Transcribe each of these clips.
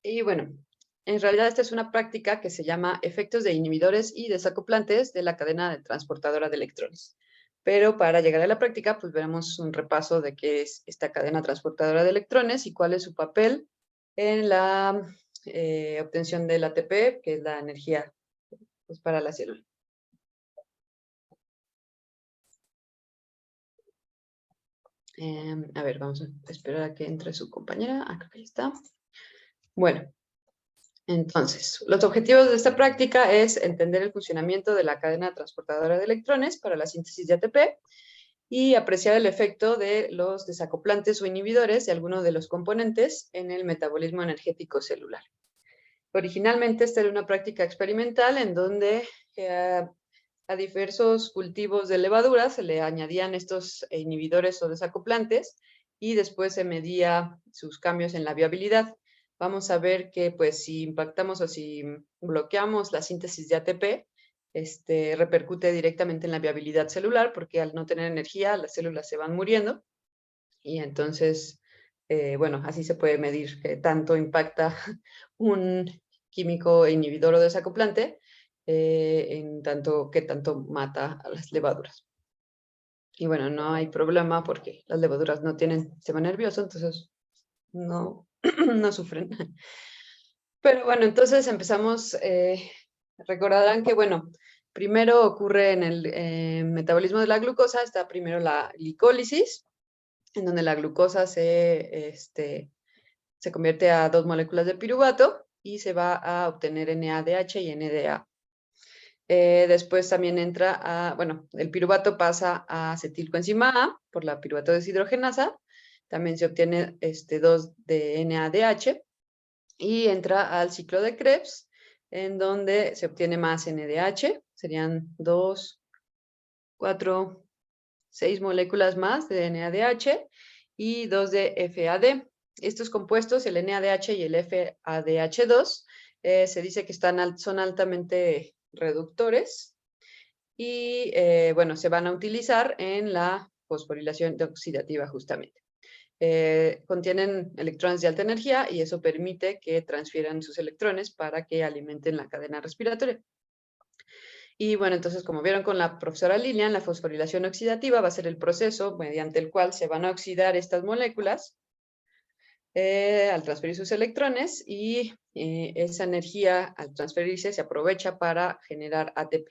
Y bueno, en realidad esta es una práctica que se llama efectos de inhibidores y desacoplantes de la cadena transportadora de electrones. Pero para llegar a la práctica, pues veremos un repaso de qué es esta cadena transportadora de electrones y cuál es su papel en la obtención del ATP, que es la energía pues, para la célula. A ver, vamos a esperar a que entre su compañera. Creo que ahí está. Bueno, entonces, los objetivos de esta práctica es entender el funcionamiento de la cadena transportadora de electrones para la síntesis de ATP y apreciar el efecto de los desacoplantes o inhibidores de alguno de los componentes en el metabolismo energético celular. Originalmente esta era una práctica experimental en donde a diversos cultivos de levadura se le añadían estos inhibidores o desacoplantes y después se medía sus cambios en la viabilidad. Vamos a ver que pues si impactamos o si bloqueamos la síntesis de ATP, repercute directamente en la viabilidad celular porque al no tener energía las células se van muriendo y entonces, bueno, así se puede medir qué tanto impacta un químico inhibidor o desacoplante en tanto que tanto mata a las levaduras. Y bueno, no hay problema porque las levaduras no tienen sistema nervioso, entonces no, no sufren. Pero bueno, entonces empezamos, recordarán que bueno, primero ocurre en el metabolismo de la glucosa, está primero la glicólisis, en donde la glucosa se convierte a 2 moléculas de piruvato y se va a obtener NADH y NDA. Después también entra bueno, el piruvato pasa a acetilcoenzima A por la piruvato deshidrogenasa. También se obtiene 2 de NADH y entra al ciclo de Krebs, en donde se obtiene más NDH. Serían 2, 4, 6 moléculas más de NADH y 2 de FAD. Estos compuestos, el NADH y el FADH2, se dice que son altamente reductores y, bueno, se van a utilizar en la fosforilación oxidativa justamente. Contienen electrones de alta energía y eso permite que transfieran sus electrones para que alimenten la cadena respiratoria. Y bueno, entonces, como vieron con la profesora Lilian, la fosforilación oxidativa va a ser el proceso mediante el cual se van a oxidar estas moléculas al transferir sus electrones y esa energía al transferirse se aprovecha para generar ATP.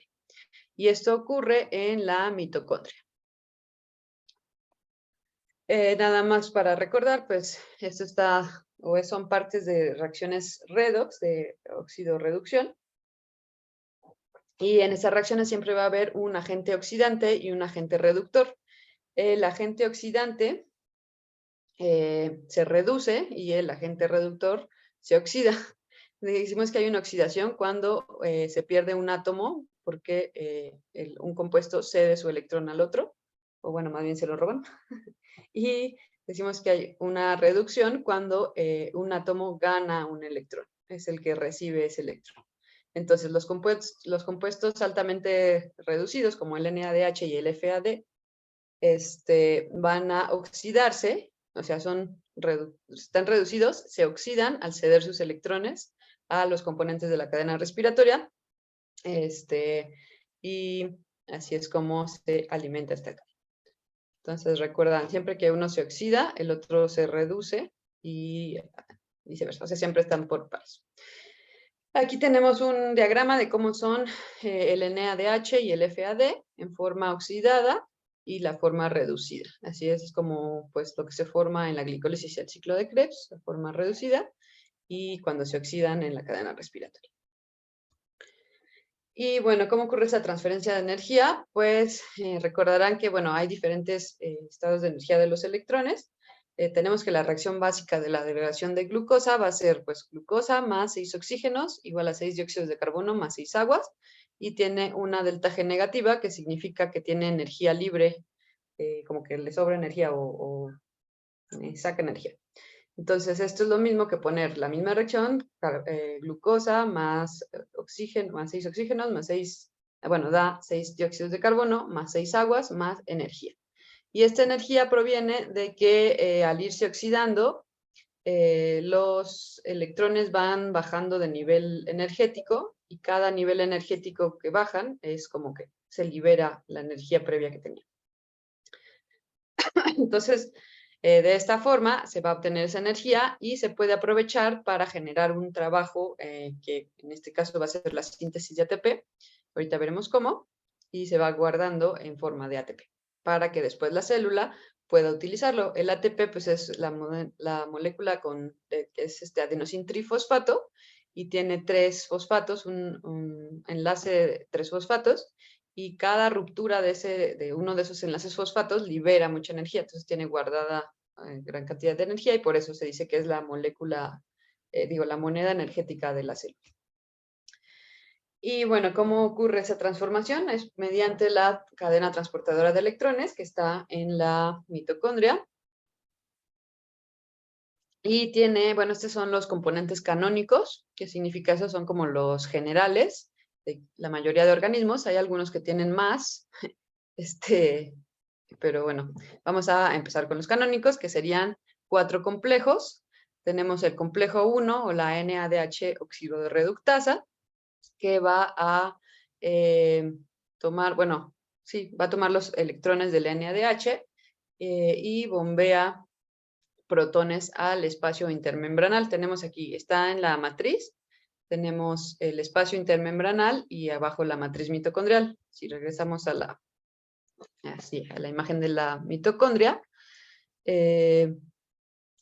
Y esto ocurre en la mitocondria. Nada más para recordar, pues esto son partes de reacciones redox, de óxido-reducción. Y en esas reacciones siempre va a haber un agente oxidante y un agente reductor. El agente oxidante se reduce y el agente reductor se oxida. Decimos que hay una oxidación cuando se pierde un átomo porque un compuesto cede su electrón al otro, o bueno, más bien se lo roban. Y decimos que hay una reducción cuando un átomo gana un electrón, es el que recibe ese electrón. Entonces, los compuestos altamente reducidos, como el NADH y el FAD, van a oxidarse, o sea, están reducidos, se oxidan al ceder sus electrones a los componentes de la cadena respiratoria, y así es como se alimenta esta cadena. Entonces, recuerdan, siempre que uno se oxida, el otro se reduce y viceversa, o sea, siempre están por pares. Aquí tenemos un diagrama de cómo son el NADH y el FAD en forma oxidada y la forma reducida. Así es como pues, lo que se forma en la glicólisis y el ciclo de Krebs, la forma reducida, y cuando se oxidan en la cadena respiratoria. Y bueno, ¿cómo ocurre esa transferencia de energía? Pues recordarán que, bueno, hay diferentes estados de energía de los electrones. Tenemos que la reacción básica de la degradación de glucosa va a ser, pues, glucosa más 6 oxígenos igual a 6 dióxidos de carbono más 6 aguas, y tiene una delta G negativa, que significa que tiene energía libre, como que le sobra energía o saca energía. Entonces, esto es lo mismo que poner la misma reacción, glucosa más oxígeno, más 6 oxígenos, más 6, bueno, da 6 dióxidos de carbono, más 6 aguas, más energía. Y esta energía proviene de que al irse oxidando, los electrones van bajando de nivel energético y cada nivel energético que bajan es como que se libera la energía previa que tenía. Entonces, de esta forma se va a obtener esa energía y se puede aprovechar para generar un trabajo que en este caso va a ser la síntesis de ATP. Ahorita veremos cómo. Y se va guardando en forma de ATP para que después la célula pueda utilizarlo. El ATP pues es la molécula que es adenosín trifosfato y tiene 3 fosfatos, un enlace de 3 fosfatos, y cada ruptura de uno de esos enlaces fosfatos libera mucha energía, entonces tiene guardada gran cantidad de energía y por eso se dice que es la molécula, la moneda energética de la célula. Y bueno, ¿cómo ocurre esa transformación? Es mediante la cadena transportadora de electrones que está en la mitocondria. Y tiene, bueno, estos son los componentes canónicos, que significa eso, son como los generales de la mayoría de organismos. Hay algunos que tienen más, pero bueno, vamos a empezar con los canónicos, que serían 4 complejos. Tenemos el complejo 1 o la NADH oxidorreductasa, que va a tomar, bueno, sí, va a tomar los electrones del NADH y bombea protones al espacio intermembranal. Tenemos aquí, está en la matriz, tenemos el espacio intermembranal y abajo la matriz mitocondrial. Si regresamos a la imagen de la mitocondria, esta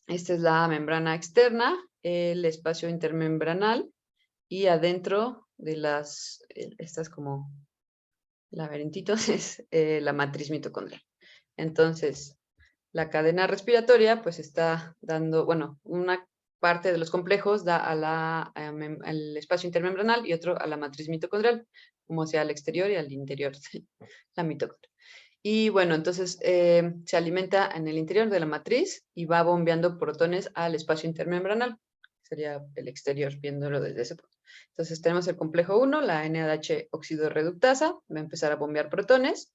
es la membrana externa, el espacio intermembranal, y adentro de estas como laberintitos es la matriz mitocondrial. Entonces, la cadena respiratoria pues está dando, bueno, una parte de los complejos da al espacio intermembranal y otro a la matriz mitocondrial, como sea al exterior y al interior de la mitocondria. Y bueno, entonces se alimenta en el interior de la matriz y va bombeando protones al espacio intermembranal. Sería el exterior, viéndolo desde ese punto. Entonces tenemos el complejo 1, la NADH oxidorreductasa, va a empezar a bombear protones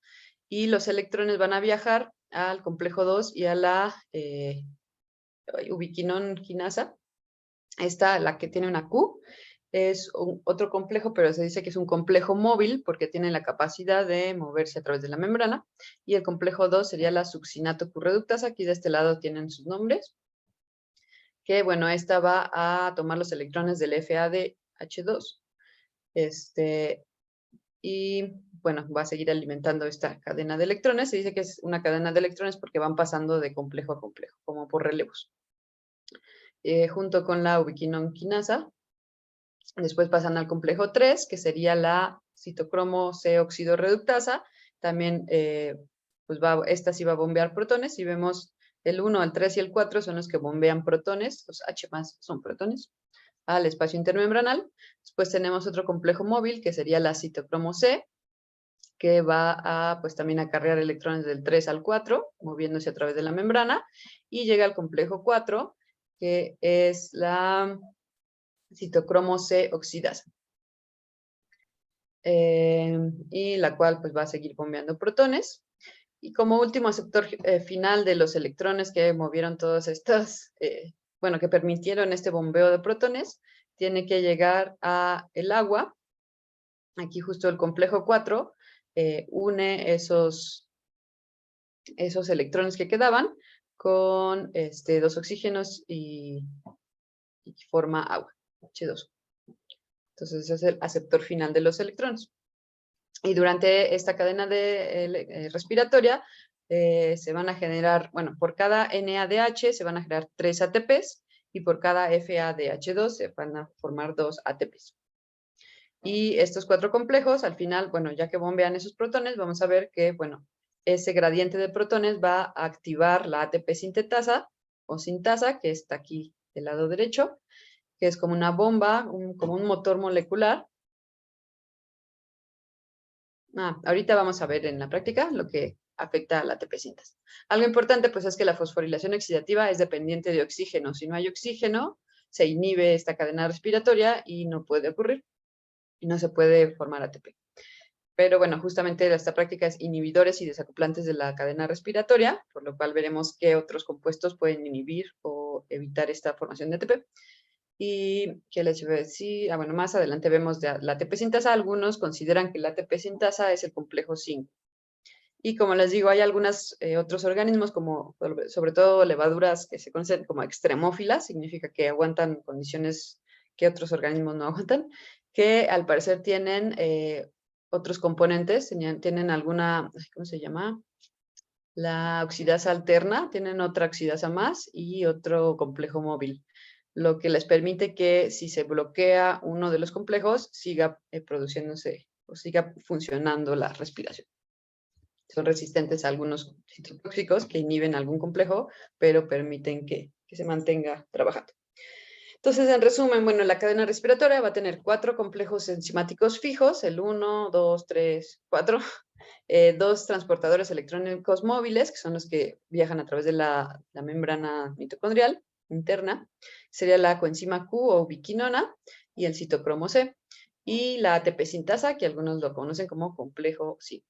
y los electrones van a viajar al complejo 2 y a la ubiquinón quinasa. Esta, la que tiene una Q, es otro complejo, pero se dice que es un complejo móvil porque tiene la capacidad de moverse a través de la membrana. Y el complejo 2 sería la succinato Q-reductasa. Aquí de este lado tienen sus nombres. Que bueno, esta va a tomar los electrones del FADH2. Y bueno, va a seguir alimentando esta cadena de electrones. Se dice que es una cadena de electrones porque van pasando de complejo a complejo, como por relevos. Junto con la ubiquinón quinasa. Después pasan al complejo 3, que sería la citocromo C oxidorreductasa. También, pues esta sí va a bombear protones. Y vemos el 1, el 3 y el 4 son los que bombean protones. Los H más son protones al espacio intermembranal. Después tenemos otro complejo móvil, que sería la citocromo C, que va a, pues también acarrear electrones del 3 al 4, moviéndose a través de la membrana. Y llega al complejo 4, que es la citocromo C oxidasa. Y la cual pues va a seguir bombeando protones. Y como último aceptor final de los electrones que movieron todos estos, bueno, que permitieron este bombeo de protones, tiene que llegar a el agua. Aquí justo el complejo 4 une esos electrones que quedaban con 2 oxígenos y forma agua, H2. Entonces ese es el aceptor final de los electrones. Y durante esta cadena respiratoria se van a generar, bueno, por cada NADH se van a generar 3 ATPs y por cada FADH2 se van a formar 2 ATPs. Y estos 4 complejos, al final, bueno, ya que bombean esos protones, vamos a ver que, bueno, ese gradiente de protones va a activar la ATP sintetasa o sintasa, que está aquí del lado derecho, que es como una bomba, como un motor molecular. Ahorita vamos a ver en la práctica lo que afecta a la ATP sintasa. Algo importante pues es que la fosforilación oxidativa es dependiente de oxígeno. Si no hay oxígeno, se inhibe esta cadena respiratoria y no puede ocurrir. Y no se puede formar ATP. Pero bueno, justamente esta práctica es inhibidores y desacoplantes de la cadena respiratoria, por lo cual veremos qué otros compuestos pueden inhibir o evitar esta formación de ATP. ¿Y qué les iba a decir? Bueno, más adelante vemos la ATP sintasa. Algunos consideran que la ATP sintasa es el complejo 5. Y como les digo, hay algunos otros organismos, como sobre todo levaduras que se conocen como extremófilas, significa que aguantan condiciones que otros organismos no aguantan, que al parecer tienen otros componentes, tienen alguna, ¿cómo se llama? La oxidasa alterna, tienen otra oxidasa más y otro complejo móvil, lo que les permite que si se bloquea uno de los complejos, siga produciéndose o siga funcionando la respiración. Son resistentes a algunos citotóxicos que inhiben algún complejo, pero permiten que se mantenga trabajando. Entonces, en resumen, bueno, la cadena respiratoria va a tener 4 complejos enzimáticos fijos, el 1, 2, 3, 4, 2 transportadores electrónicos móviles, que son los que viajan a través de la membrana mitocondrial interna, sería la coenzima Q o ubiquinona y el citocromo C, y la ATP sintasa, que algunos lo conocen como complejo 5.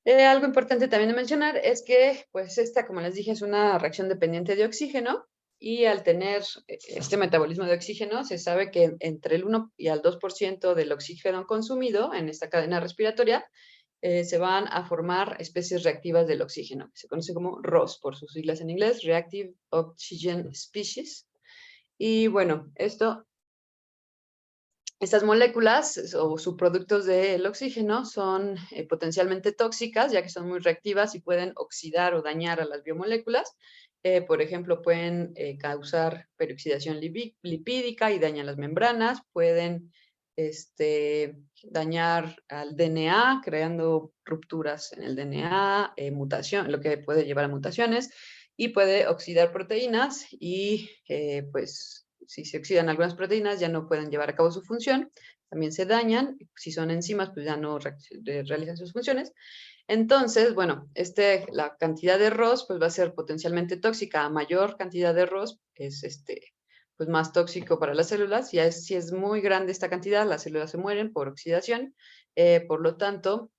Algo importante también de mencionar es que, pues esta, como les dije, es una reacción dependiente de oxígeno, y al tener este metabolismo de oxígeno, se sabe que entre el 1 y el 2% del oxígeno consumido en esta cadena respiratoria se van a formar especies reactivas del oxígeno, que se conoce como ROS por sus siglas en inglés, Reactive Oxygen Species. Y bueno, estas moléculas o subproductos del oxígeno son potencialmente tóxicas, ya que son muy reactivas y pueden oxidar o dañar a las biomoléculas. Por ejemplo, pueden causar peroxidación lipídica y dañan las membranas, pueden dañar al DNA, creando rupturas en el DNA, mutación, lo que puede llevar a mutaciones, y puede oxidar proteínas y pues si se oxidan algunas proteínas ya no pueden llevar a cabo su función, también se dañan, si son enzimas pues ya no realizan sus funciones. Entonces, bueno, la cantidad de ROS pues va a ser potencialmente tóxica. A mayor cantidad de ROS es pues más tóxico para las células. Si es muy grande esta cantidad, las células se mueren por oxidación. Por lo tanto,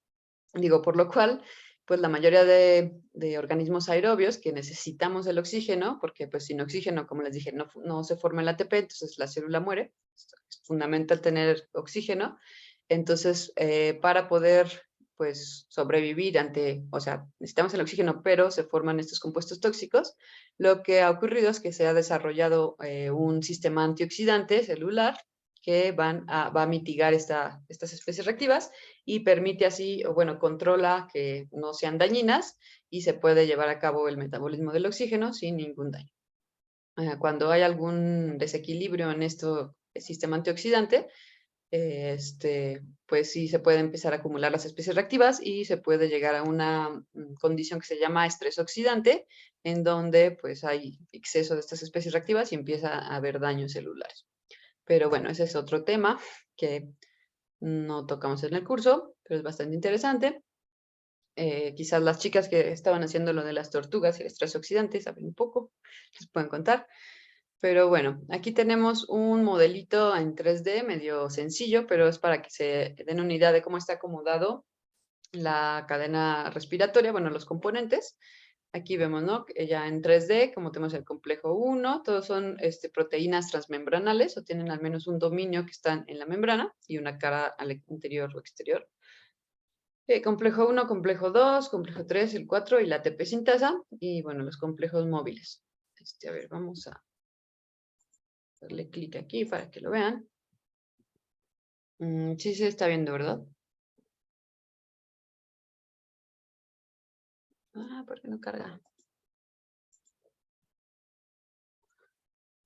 por lo cual, pues la mayoría de organismos aerobios que necesitamos el oxígeno, porque pues sin oxígeno, como les dije, no se forma el ATP, entonces la célula muere. Es fundamental tener oxígeno. Entonces, para poder pues sobrevivir o sea, necesitamos el oxígeno, pero se forman estos compuestos tóxicos. Lo que ha ocurrido es que se ha desarrollado un sistema antioxidante celular que va a mitigar estas especies reactivas y permite así, o bueno, controla que no sean dañinas y se puede llevar a cabo el metabolismo del oxígeno sin ningún daño. Cuando hay algún desequilibrio en este sistema antioxidante, pues sí se puede empezar a acumular las especies reactivas y se puede llegar a una condición que se llama estrés oxidante, en donde pues hay exceso de estas especies reactivas y empieza a haber daños celulares. Pero bueno, ese es otro tema que no tocamos en el curso, pero es bastante interesante. Quizás las chicas que estaban haciendo lo de las tortugas y el estrés oxidante saben un poco, les pueden contar. Pero bueno, aquí tenemos un modelito en 3D medio sencillo, pero es para que se den una idea de cómo está acomodado la cadena respiratoria, bueno, los componentes. Aquí vemos, ¿no? Ya en 3D, como tenemos el complejo 1, todos son proteínas transmembranales o tienen al menos un dominio que están en la membrana y una cara al interior o exterior. Complejo 1, complejo 2, complejo 3, el 4 y la ATP sintasa. Y bueno, los complejos móviles. A ver, vamos a darle clic aquí para que lo vean. Sí se está viendo, ¿verdad? ¿Por qué no carga?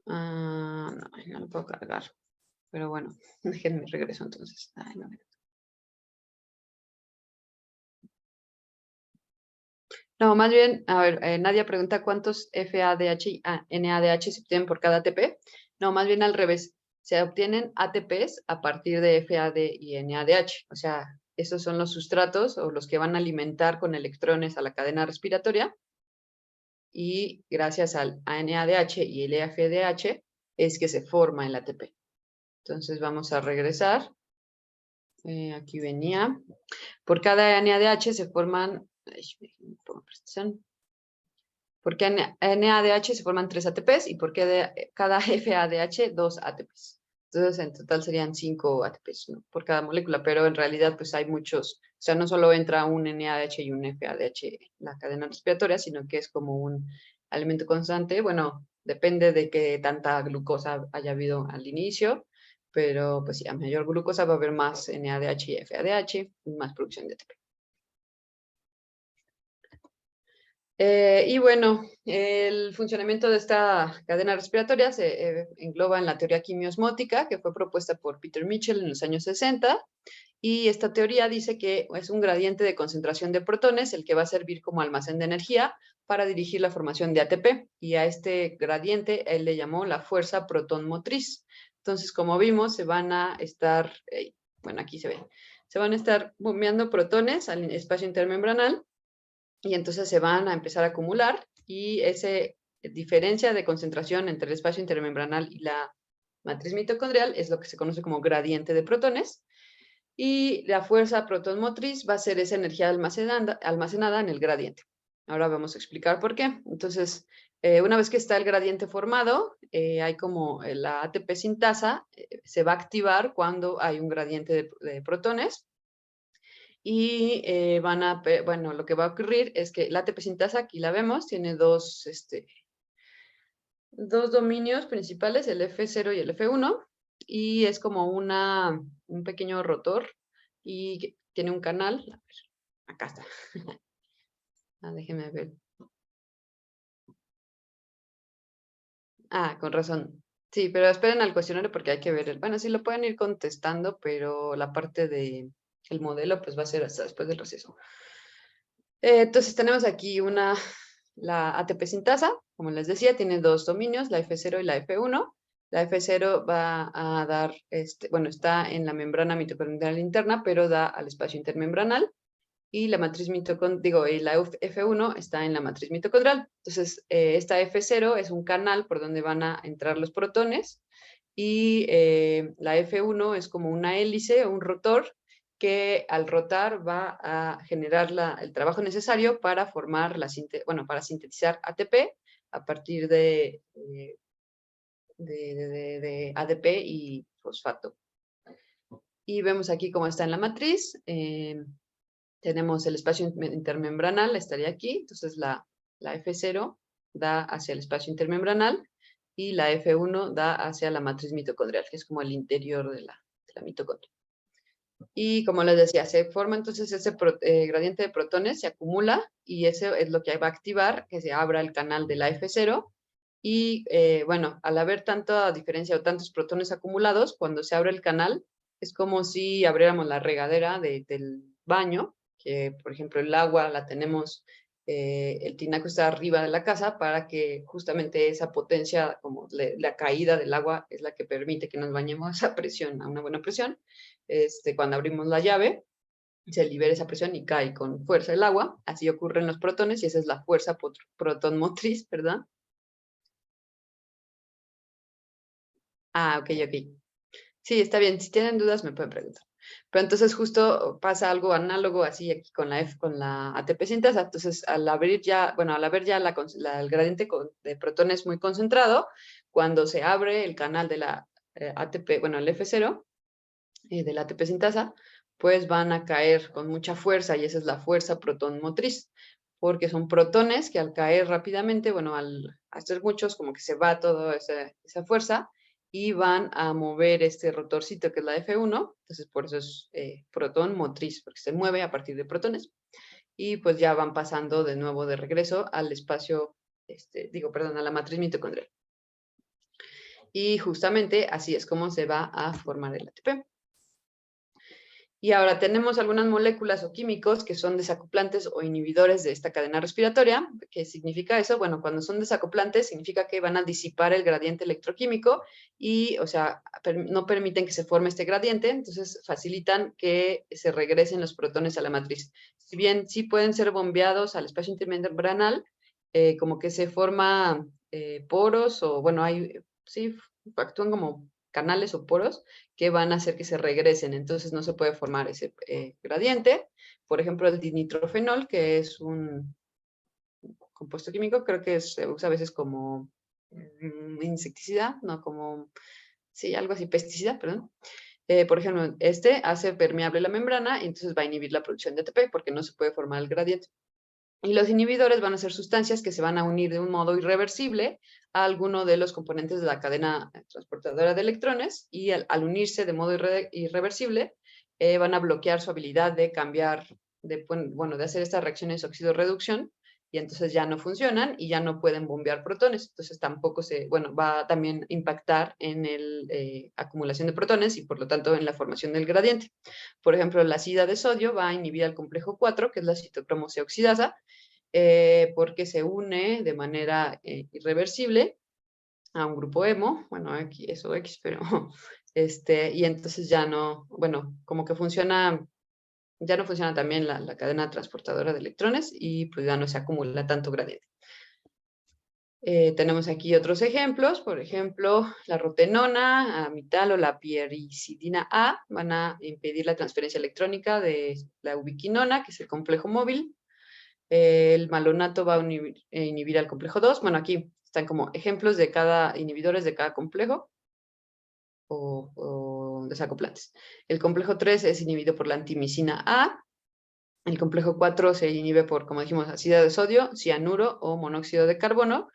No lo puedo cargar. Pero bueno, déjenme regreso entonces. No, más bien, a ver, Nadia pregunta cuántos FADH y NADH se obtienen por cada ATP. No, más bien al revés. Se obtienen ATPs a partir de FAD y NADH. O sea, esos son los sustratos o los que van a alimentar con electrones a la cadena respiratoria. Y gracias al NADH y el FADH es que se forma el ATP. Entonces vamos a regresar Aquí venía. Por cada NADH se forman, por cada NADH se forman 3 ATPs y por cada FADH 2 ATPs. Entonces, en total serían 5 ATPs, ¿no? Por cada molécula, pero en realidad pues hay muchos, o sea, no solo entra un NADH y un FADH en la cadena respiratoria, sino que es como un alimento constante. Bueno, depende de qué tanta glucosa haya habido al inicio, pero pues sí, a mayor glucosa va a haber más NADH y FADH, más producción de ATP. Y bueno, el funcionamiento de esta cadena respiratoria se engloba en la teoría quimiosmótica, que fue propuesta por Peter Mitchell en los años 60, y esta teoría dice que es un gradiente de concentración de protones el que va a servir como almacén de energía para dirigir la formación de ATP, y a este gradiente él le llamó la fuerza protón motriz. Entonces, como vimos, se van a estar, bueno, aquí se ve, se van a estar bombeando protones al espacio intermembranal, y entonces se van a empezar a acumular y esa diferencia de concentración entre el espacio intermembranal y la matriz mitocondrial es lo que se conoce como gradiente de protones, y la fuerza protón motriz va a ser esa energía almacenada en el gradiente. Ahora vamos a explicar por qué. Entonces, una vez que está el gradiente formado, hay como la ATP sintasa se va a activar cuando hay un gradiente de protones, y bueno, lo que va a ocurrir es que la ATP sintasa, aquí la vemos, tiene dos dominios principales, el F0 y el F1, y es como un pequeño rotor, y tiene un canal, a ver, acá está. Déjenme ver. Con razón. Sí, pero esperen al cuestionario porque hay que ver bueno, sí lo pueden ir contestando, pero la parte de el modelo pues va a ser hasta después del receso. Entonces tenemos aquí la ATP sintasa, como les decía, tiene dos dominios, la F0 y la F1. La F0 va a dar, bueno, está en la membrana mitocondrial interna, pero da al espacio intermembranal. Y la matriz y la F1 está en la matriz mitocondrial. Entonces, esta F0 es un canal por donde van a entrar los protones, y la F1 es como una hélice o un rotor que al rotar va a generar el trabajo necesario para formar para sintetizar ATP a partir de ADP y fosfato. Y vemos aquí cómo está en la matriz. Tenemos el espacio intermembranal, estaría aquí. Entonces la F0 da hacia el espacio intermembranal y la F1 da hacia la matriz mitocondrial, que es como el interior de la mitocondria. Y como les decía, se forma entonces ese gradiente de protones, se acumula, y eso es lo que va a activar que se abra el canal de la F0. Y bueno, al haber tanta diferencia o tantos protones acumulados, cuando se abre el canal, es como si abriéramos la regadera del baño, que por ejemplo el agua la tenemos, el tinaco está arriba de la casa para que justamente esa potencia, como la caída del agua, es la que permite que nos bañemos a presión, a una buena presión. Cuando abrimos la llave, se libera esa presión y cae con fuerza el agua. Así ocurren los protones y esa es la fuerza protón motriz, ¿verdad? Ok, ok. Sí, está bien. Si tienen dudas, me pueden preguntar. Pero entonces justo pasa algo análogo así aquí con con la ATP sintasa. Entonces, al haber ya el gradiente de protones muy concentrado, cuando se abre el canal de la ATP, bueno, el F0 de la ATP sintasa, pues van a caer con mucha fuerza, y esa es la fuerza protón motriz, porque son protones que al caer rápidamente, bueno, al hacer muchos, como que se va toda esa fuerza, y van a mover este rotorcito que es la F1, entonces por eso es protón motriz, porque se mueve a partir de protones, y pues ya van pasando de nuevo de regreso al espacio, perdón, a la matriz mitocondrial. Y justamente así es como se va a formar el ATP. Y ahora tenemos algunas moléculas o químicos que son desacoplantes o inhibidores de esta cadena respiratoria. ¿Qué significa eso? Bueno, cuando son desacoplantes significa que van a disipar el gradiente electroquímico y, o sea, no permiten que se forme este gradiente, entonces facilitan que se regresen los protones a la matriz. Si bien sí pueden ser bombeados al espacio intermembranal, como que se forma poros, o bueno, sí, actúan como canales o poros que van a hacer que se regresen, entonces no se puede formar ese gradiente. Por ejemplo, el dinitrofenol, que es un compuesto químico, creo que se usa a veces como insecticida, no como, sí, algo así, pesticida, perdón. Por ejemplo, este hace permeable la membrana y entonces va a inhibir la producción de ATP porque no se puede formar el gradiente. Y los inhibidores van a ser sustancias que se van a unir de un modo irreversible a alguno de los componentes de la cadena transportadora de electrones y al unirse de modo irreversible van a bloquear su habilidad de cambiar, de hacer estas reacciones oxidorreducción y entonces ya no funcionan y ya no pueden bombear protones. Entonces tampoco va a también impactar en la acumulación de protones y por lo tanto en la formación del gradiente. Por ejemplo, la sida de sodio va a inhibir al complejo 4, que es la citocromosa oxidasa, porque se une de manera irreversible a un grupo hemo, bueno, aquí es OX, pero y entonces ya no, bueno, como que funciona, ya no funciona también la cadena transportadora de electrones y pues ya no se acumula tanto gradiente. Tenemos aquí otros ejemplos, por ejemplo, la rotenona, amital o la piericidina A van a impedir la transferencia electrónica de la ubiquinona, que es el complejo móvil. El malonato va a inhibir al complejo 2. Bueno, aquí están como ejemplos de cada inhibidores de cada complejo o desacoplantes. El complejo 3 es inhibido por la antimicina A. El complejo 4 se inhibe por, como dijimos, ácido de sodio, cianuro o monóxido de carbono.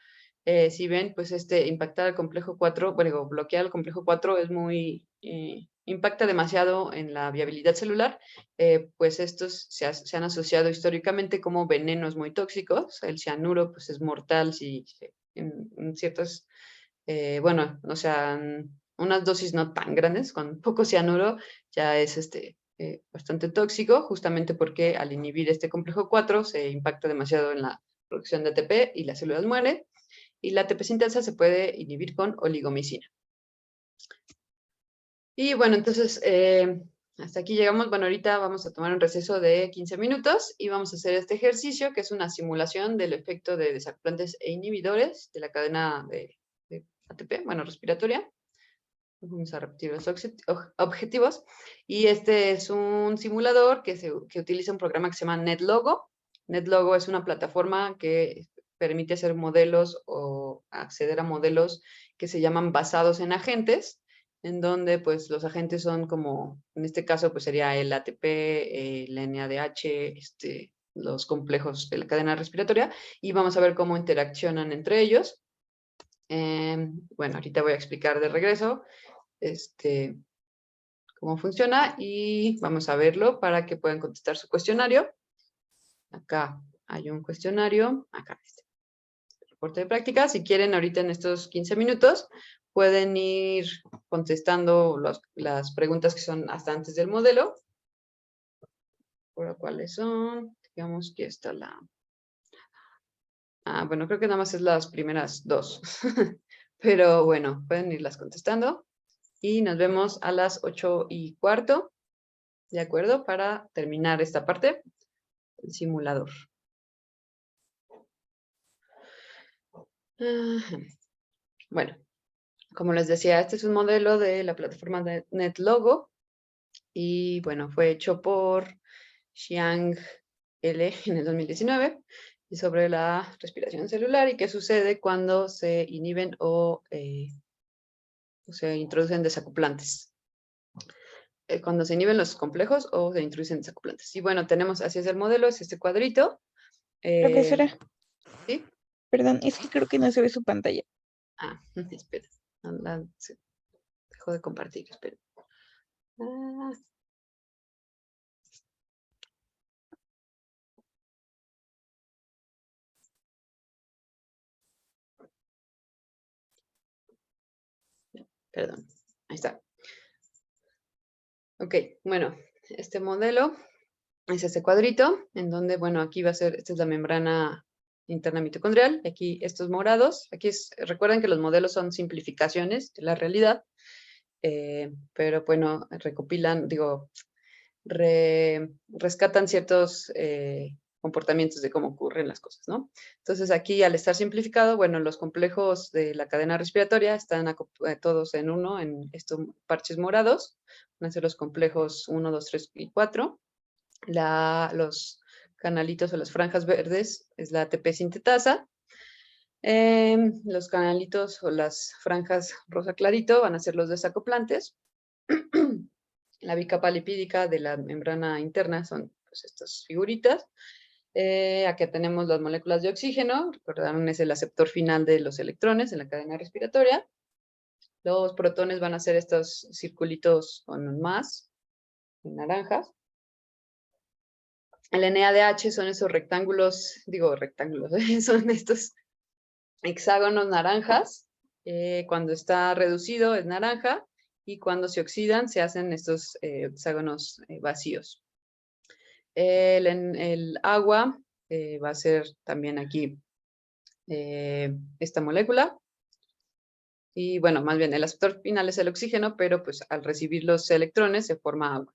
Si ven, pues impactar al complejo 4, bueno, bloquear al complejo 4 es muy, impacta demasiado en la viabilidad celular, pues estos se han asociado históricamente como venenos muy tóxicos. El cianuro, pues es mortal si en ciertas, bueno, o sea, unas dosis no tan grandes, con poco cianuro ya es bastante tóxico, justamente porque al inhibir este complejo 4 se impacta demasiado en la producción de ATP y las células mueren. Y la ATP sintasa se puede inhibir con oligomicina. Y bueno, entonces, hasta aquí llegamos. Bueno, ahorita vamos a tomar un receso de 15 minutos y vamos a hacer este ejercicio, que es una simulación del efecto de desacoplantes e inhibidores de la cadena de ATP, bueno, respiratoria. Vamos a repetir los objetivos. Y este es un simulador que utiliza un programa que se llama NetLogo. NetLogo es una plataforma que permite hacer modelos o acceder a modelos que se llaman basados en agentes, en donde pues los agentes son como, en este caso pues sería el ATP, el NADH, los complejos de la cadena respiratoria, y vamos a ver cómo interaccionan entre ellos. Bueno, ahorita voy a explicar de regreso cómo funciona y vamos a verlo para que puedan contestar su cuestionario. Acá hay un cuestionario, acá reporte de práctica. Si quieren, ahorita en estos 15 minutos pueden ir contestando las preguntas que son hasta antes del modelo. ¿Por cuáles son? Digamos que está bueno, creo que nada más es las primeras dos. Pero bueno, pueden irlas contestando. Y nos vemos a las 8:15, ¿de acuerdo? Para terminar esta parte, el simulador. Bueno, como les decía, este es un modelo de la plataforma de NetLogo y bueno, fue hecho por Xiang L en el 2019 y sobre la respiración celular y qué sucede cuando se inhiben o se introducen desacoplantes. Cuando se inhiben los complejos o se introducen desacoplantes. Y bueno, tenemos, así es el modelo, es este cuadrito. Profesora. ¿Sí? Perdón, es que creo que no se ve su pantalla. Espera. Dejo de compartir, espera. Perdón, ahí está. Ok, bueno, este modelo es este cuadrito, en donde, bueno, aquí va a ser, esta es la membrana interna mitocondrial, aquí estos morados, recuerden que los modelos son simplificaciones de la realidad, pero bueno, recopilan, rescatan ciertos comportamientos de cómo ocurren las cosas, ¿no? Entonces aquí, al estar simplificado, bueno, los complejos de la cadena respiratoria están todos en uno, en estos parches morados, van a ser los complejos 1, 2, 3 y 4. Los canalitos o las franjas verdes es la ATP sintetasa. Los canalitos o las franjas rosa clarito van a ser los desacoplantes. La bicapa lipídica de la membrana interna son pues, estas figuritas. Aquí tenemos las moléculas de oxígeno, recordarán, es el aceptor final de los electrones en la cadena respiratoria. Los protones van a ser estos circulitos con un más, naranjas. El NADH son esos rectángulos, son estos hexágonos naranjas. Cuando está reducido es naranja y cuando se oxidan se hacen estos hexágonos vacíos. El agua va a ser también aquí esta molécula. Y bueno, más bien el aceptor final es el oxígeno, pero pues al recibir los electrones se forma agua.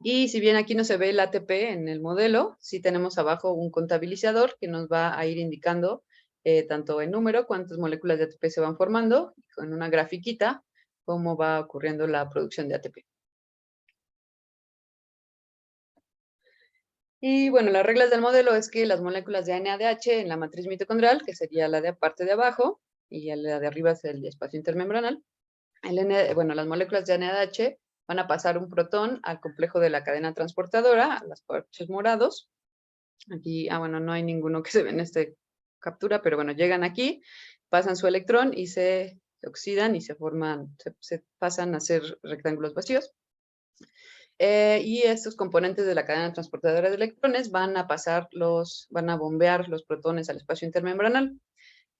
Y si bien aquí no se ve el ATP en el modelo, sí tenemos abajo un contabilizador que nos va a ir indicando tanto en número cuántas moléculas de ATP se van formando, con una grafiquita, cómo va ocurriendo la producción de ATP. Y bueno, las reglas del modelo es que las moléculas de NADH en la matriz mitocondrial, que sería la de parte de abajo, y la de arriba es el espacio intermembranal, las moléculas de NADH van a pasar un protón al complejo de la cadena transportadora, a los parches morados. Aquí, bueno, no hay ninguno que se ve en esta captura, pero bueno, llegan aquí, pasan su electrón y se oxidan y se forman, se pasan a ser rectángulos vacíos. Y estos componentes de la cadena transportadora de electrones van a bombear los protones al espacio intermembranal.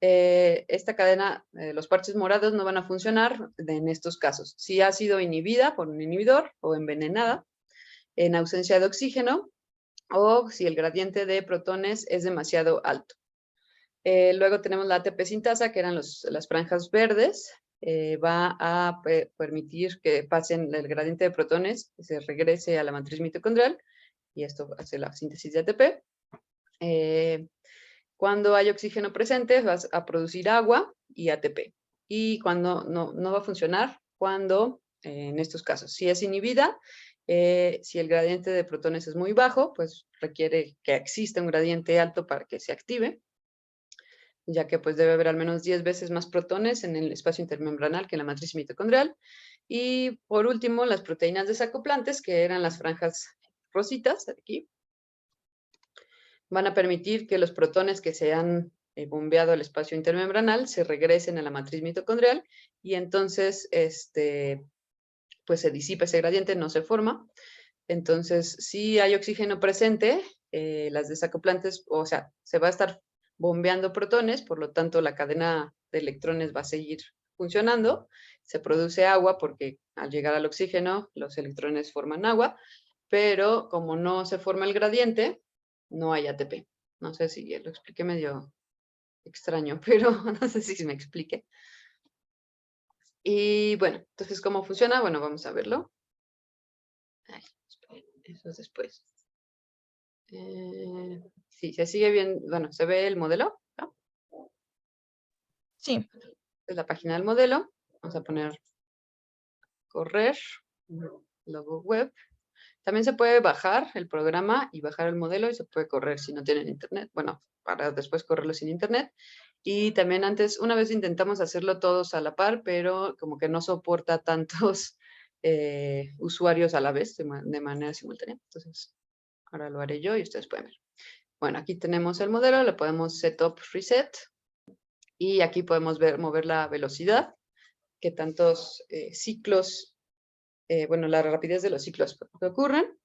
Esta cadena, los parches morados no van a funcionar en estos casos. Si ha sido inhibida por un inhibidor o envenenada, en ausencia de oxígeno, o si el gradiente de protones es demasiado alto. Luego tenemos la ATP sintasa, que eran las franjas verdes. Va a permitir que pasen el gradiente de protones, que se regrese a la matriz mitocondrial, y esto hace la síntesis de ATP. Cuando hay oxígeno presente, vas a producir agua y ATP. Y cuando no va a funcionar, cuando, en estos casos, si es inhibida, si el gradiente de protones es muy bajo, pues requiere que exista un gradiente alto para que se active, ya que pues debe haber al menos 10 veces más protones en el espacio intermembranal que en la matriz mitocondrial. Y por último, las proteínas desacoplantes, que eran las franjas rositas, aquí, van a permitir que los protones que se han bombeado al espacio intermembranal se regresen a la matriz mitocondrial y entonces pues se disipa ese gradiente, no se forma. Entonces, si hay oxígeno presente, las desacoplantes, o sea, se va a estar bombeando protones, por lo tanto la cadena de electrones va a seguir funcionando, se produce agua porque al llegar al oxígeno los electrones forman agua, pero como no se forma el gradiente, no hay ATP. No sé si lo expliqué medio extraño, pero no sé si me expliqué. Y bueno, entonces, ¿cómo funciona? Bueno, vamos a verlo. Ay, esperen, eso es después. Sí, se sigue bien, bueno, se ve el modelo, ¿no? Sí. Es la página del modelo. Vamos a poner correr, logo web. También se puede bajar el programa y bajar el modelo y se puede correr si no tienen internet. Bueno, para después correrlo sin internet. Y también antes, una vez intentamos hacerlo todos a la par, pero como que no soporta tantos usuarios a la vez de manera simultánea. Entonces, ahora lo haré yo y ustedes pueden ver. Bueno, aquí tenemos el modelo, le podemos setup reset y aquí podemos mover la velocidad, que tantos ciclos, bueno, la rapidez de los ciclos que ocurren.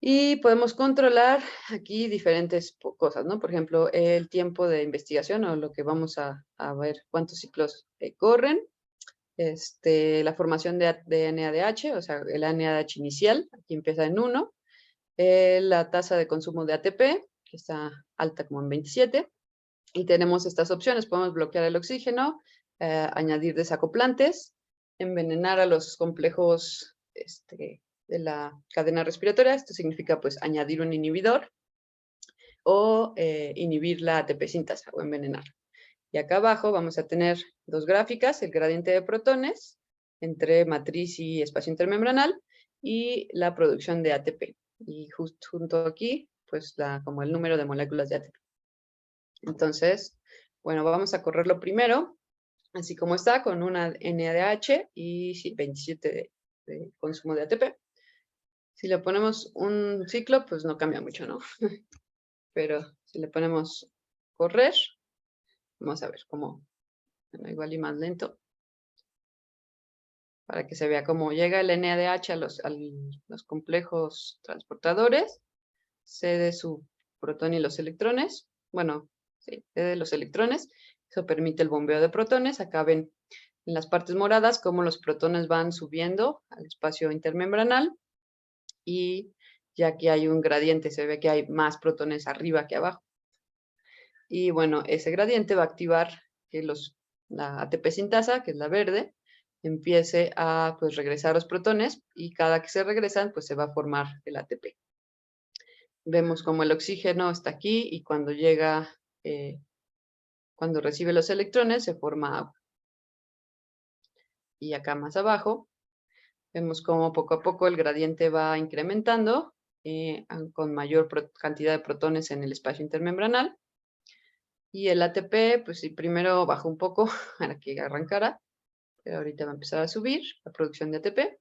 Y podemos controlar aquí diferentes cosas, ¿no? Por ejemplo, el tiempo de investigación o lo que vamos a ver cuántos ciclos corren. La formación de NADH, o sea, el NADH inicial, aquí empieza en 1. La tasa de consumo de ATP, que está alta como en 27. Y tenemos estas opciones, podemos bloquear el oxígeno, añadir desacoplantes, envenenar a los complejos de la cadena respiratoria. Esto significa pues añadir un inhibidor o inhibir la ATP sintasa o envenenarla. Y acá abajo vamos a tener dos gráficas, el gradiente de protones entre matriz y espacio intermembranal y la producción de ATP. Y justo junto aquí, pues como el número de moléculas de ATP. Entonces, bueno, vamos a correrlo primero, así como está, con una NADH y 27 de consumo de ATP. Si le ponemos un ciclo, pues no cambia mucho, ¿no? Pero si le ponemos correr, vamos a ver cómo, bueno, igual y más lento, para que se vea cómo llega el NADH a los complejos transportadores, cede su protón y los electrones, bueno, sí, cede los electrones, eso permite el bombeo de protones. Acá ven en las partes moradas cómo los protones van subiendo al espacio intermembranal y ya que hay un gradiente, se ve que hay más protones arriba que abajo. Y bueno, ese gradiente va a activar que la ATP sintasa, que es la verde, empiece a pues, regresar los protones y cada que se regresan, pues se va a formar el ATP. Vemos como el oxígeno está aquí y cuando llega, cuando recibe los electrones, se forma agua. Y acá más abajo, vemos como poco a poco el gradiente va incrementando con mayor cantidad de protones en el espacio intermembranal. Y el ATP, pues sí, primero bajó un poco para que arrancara, pero ahorita va a empezar a subir la producción de ATP.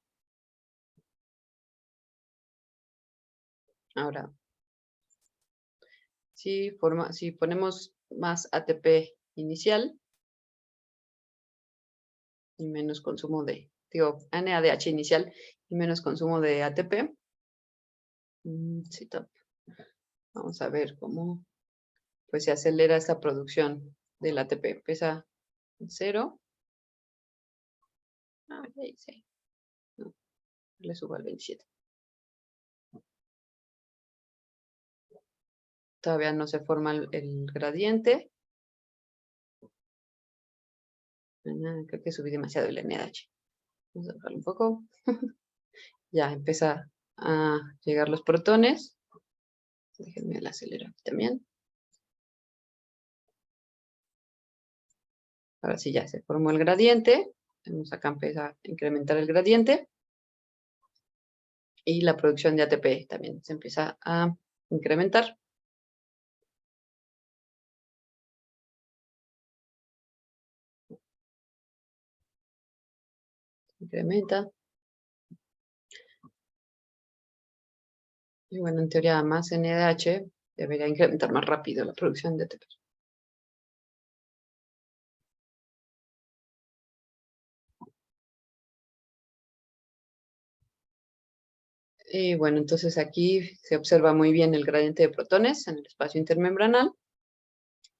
Ahora, si ponemos más ATP inicial y menos consumo NADH inicial y menos consumo de ATP, vamos a ver cómo pues se acelera esta producción del ATP. Empieza en 0. Ya hice. No, le subo al 27. Todavía no se forma el gradiente. Creo que subí demasiado el NADH. Vamos a bajarlo un poco. Ya empieza a llegar los protones. Déjenme el acelero aquí también. Ahora sí ya se formó el gradiente. Vemos acá empieza a incrementar el gradiente. Y la producción de ATP también se empieza a incrementar. Incrementa. Y bueno, en teoría más NADH debería incrementar más rápido la producción de ATP. Y bueno, entonces aquí se observa muy bien el gradiente de protones en el espacio intermembranal.